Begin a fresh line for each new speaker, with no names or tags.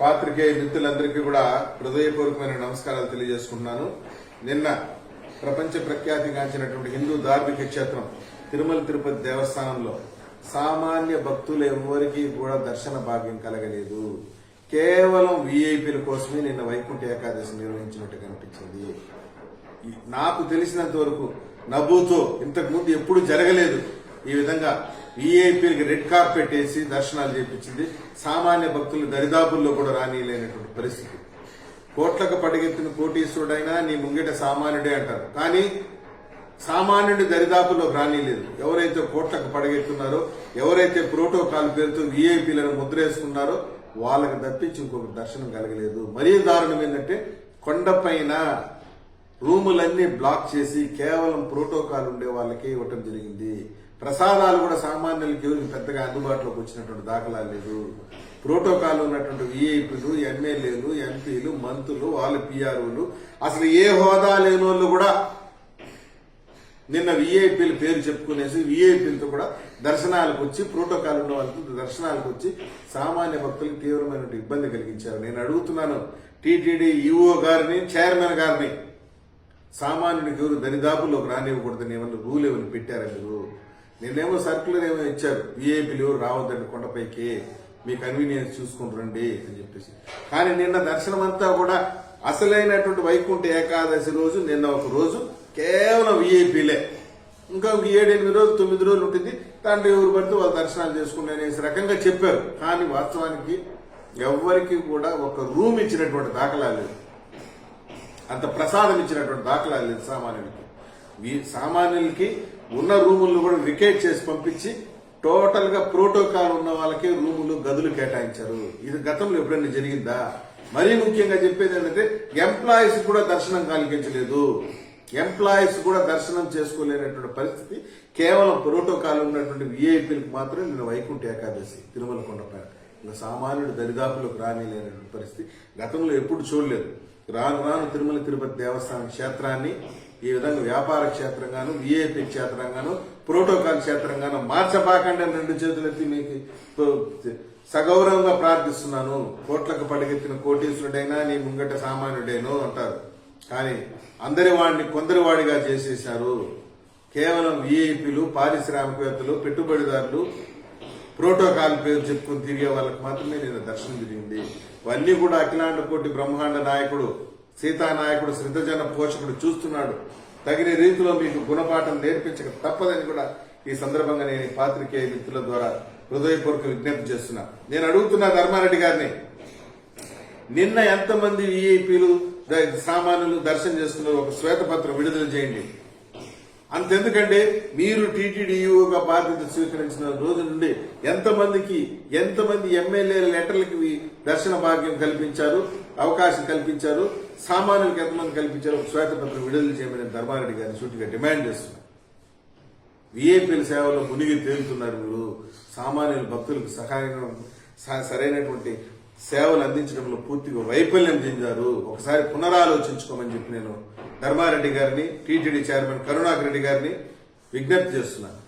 పాత్రికేయ మిత్రులందరికీ కూడా హృదయపూర్వకమైన నమస్కారాలు తెలియజేసుకుంటున్నాను. నిన్న ప్రపంచ ప్రఖ్యాతిగాంచినటువంటి హిందూ ధార్మిక క్షేత్రం తిరుమల తిరుపతి దేవస్థానంలో సామాన్య భక్తులు ఎవరికీ కూడా దర్శన భాగ్యం కలగలేదు. కేవలం వీఐపీల కోసమే నిన్న వైకుంఠ ఏకాదశి నిర్వహించినట్టు కనిపించింది. నాకు తెలిసినంత వరకు నభూతో ఇంతకుముందు ఎప్పుడు జరగలేదు. ఈ విధంగా వీఐపీలకి రెడ్ కార్పెట్ వేసి దర్శనాలు చేపించింది. సామాన్య భక్తులు దరిదాపుల్లో కూడా రానిలేనటువంటి పరిస్థితి. కోట్లకు పడగెత్తిన కోటీశ్వరుడైనా నీ ముంగిట సామాన్యుడే అంటారు, కానీ సామాన్యుడి దరిదాపుల్లోకి రానిలేదు. ఎవరైతే కోట్లకు పడగెత్తున్నారో, ఎవరైతే ప్రోటోకాల్ పేరుతో వీఐపీలను ముద్రేసుకున్నారో వాళ్ళకి తప్పించి ఇంకొక దర్శనం కలగలేదు. మరీ దారుణం ఏంటంటే కొండపైన రూములన్నీ బ్లాక్ చేసి కేవలం ప్రోటోకాల్ ఉండే వాళ్ళకే ఇవ్వటం జరిగింది. ప్రసాదాలు కూడా సామాన్యులకి ఎవరికి పెద్దగా అందుబాటులోకి వచ్చినటువంటి దాఖలాలు లేదు. ప్రోటోకాల్ ఉన్నటువంటి వీఐపీలు, ఎమ్మెల్యేలు, ఎంపీలు, మంత్రులు, వాళ్ళ పిఆర్ఓలు, అసలు ఏ హోదా లేని వాళ్ళు కూడా నిన్న వీఐపీల పేరు చెప్పుకునేసి వీఐపీలతో కూడా దర్శనాలకు వచ్చి, ప్రోటోకాల్ ఉన్న వాళ్ళతో దర్శనాలకు వచ్చి సామాన్య భక్తులకు తీవ్రమైన ఇబ్బంది కలిగించారు. నేను అడుగుతున్నాను టీటీడీ ఈఓ గారిని, చైర్మన్ గారిని, సామాన్యుడికి ఎవరు దరిదాపుల్లోకి రానివ్వకూడదని ఏమన్నా రూల్ ఏమైనా పెట్టారా మీరు? నేనేమో సర్కులర్ ఏమో ఇచ్చారు, వీఐపీలు ఎవరు రావద్దండి కొండపైకి, మీ కన్వీనియన్స్ చూసుకుని రండి అని చెప్పేసి. కానీ నిన్న దర్శనం అంతా కూడా అసలైనటువంటి వైకుంఠ ఏకాదశి రోజు నిన్న ఒక రోజు కేవలం వీఐపీలే. ఇంకా 7-8 రోజులు 9 రోజులు ఉంటుంది, దాంట్లో ఎవరు పడితే వాళ్ళు దర్శనాలు చేసుకుంటే అనేసి రకంగా చెప్పారు. కానీ వాస్తవానికి ఎవరికి కూడా ఒక రూమ్ ఇచ్చినటువంటి దాఖలాలు లేదు, అంత ప్రసాదం ఇచ్చినటువంటి దాఖలాలు లేదు సామాన్యులకి. ఉన్న రూములను కూడా వికేట్ చేసి పంపించి టోటల్ గా ప్రోటోకాల్ ఉన్న వాళ్ళకి రూములు, గదులు కేటాయించారు. ఇది గతంలో ఎప్పుడైనా జరిగిందా? మరీ ముఖ్యంగా చెప్పేది ఏంటంటే ఎంప్లాయీస్ కూడా దర్శనం కలిగించలేదు. ఎంప్లాయీస్ కూడా దర్శనం చేసుకోలేనటువంటి పరిస్థితి. కేవలం ప్రోటోకాల్ ఉన్నటువంటి వీఐపీలకు మాత్రం నిన్న వైకుంఠ ఏకాదశి తిరుమల కొండపైన ఇంకా సామాన్యుడు దరిదాపులకు రానిలేనటువంటి పరిస్థితి గతంలో ఎప్పుడు చూడలేదు. రాను రాను తిరుమల తిరుపతి దేవస్థానం క్షేత్రాన్ని ఈ విధంగా వ్యాపార క్షేత్రంగాను, వీఐపీ క్షేత్రంగాను, ప్రోటోకాల్ క్షేత్రంగాను మార్చబాకండి అని 2 చేతులెత్తి మీకు సగౌరవంగా ప్రార్థిస్తున్నాను. కోట్లకు పడగెత్తిన కోటీశ్వరుడైనా నీ ముంగట సామాన్యుడేనో అంటారు, కానీ అందరి వాడిని కొందరి వాడిగా చేసేశారు. కేవలం వీఐపీలు, పారిశ్రామికవేత్తలు, పెట్టుబడిదారులు, ప్రోటోకాల్ పేరు చెప్పుకుని తిరిగే వాళ్ళకి మాత్రమే నేను దర్శనం జరిగింది. ఇవన్నీ కూడా అఖిలాండ కోటి బ్రహ్మాండ నాయకుడు, సీతానాయకుడు, శ్రద్ధజన పోషకుడు చూస్తున్నాడు. తగిన రీతిలో మీకు గుణపాఠం నేర్పించక తప్పదని కూడా ఈ సందర్భంగా నేను పాత్రికేయ మిత్రుల ద్వారా హృదయపూర్వక విజ్ఞప్తి చేస్తున్నా. నేను అడుగుతున్నా ధర్మారెడ్డి గారిని, నిన్న ఎంతమంది వీఐపీలు, సామాన్యులు దర్శనం చేస్తున్నారు ఒక శ్వేతపత్రం విడుదల చేయండి. అంతెందుకంటే మీరు టీటీడీయూగా బాధ్యత స్వీకరించిన రోజు నుండి ఎంతమంది ఎమ్మెల్యేల లెటర్లకి దర్శన భాగ్యం కల్పించారు, అవకాశం కల్పించారు, సామాన్యులకు ఎంతమంది కల్పించారు, ఒక శ్వేతపత్రం విడుదల చేయమని ధర్మారెడ్డి గారిని సూటిగా డిమాండ్ చేస్తున్నారు. వీఐపీల సేవలో మునిగి తేలుతున్నారు మీరు. సామాన్యుల భక్తులకు సరైనటువంటి సేవలు అందించడంలో పూర్తిగా వైఫల్యం చెందారు. ఒకసారి పునరాలోచించుకోమని చెప్పి నేను ధర్మారెడ్డి గారిని, టీటీడీ చైర్మన్ కరుణాకర్ రెడ్డి గారిని విజ్ఞప్తి చేస్తున్నాను.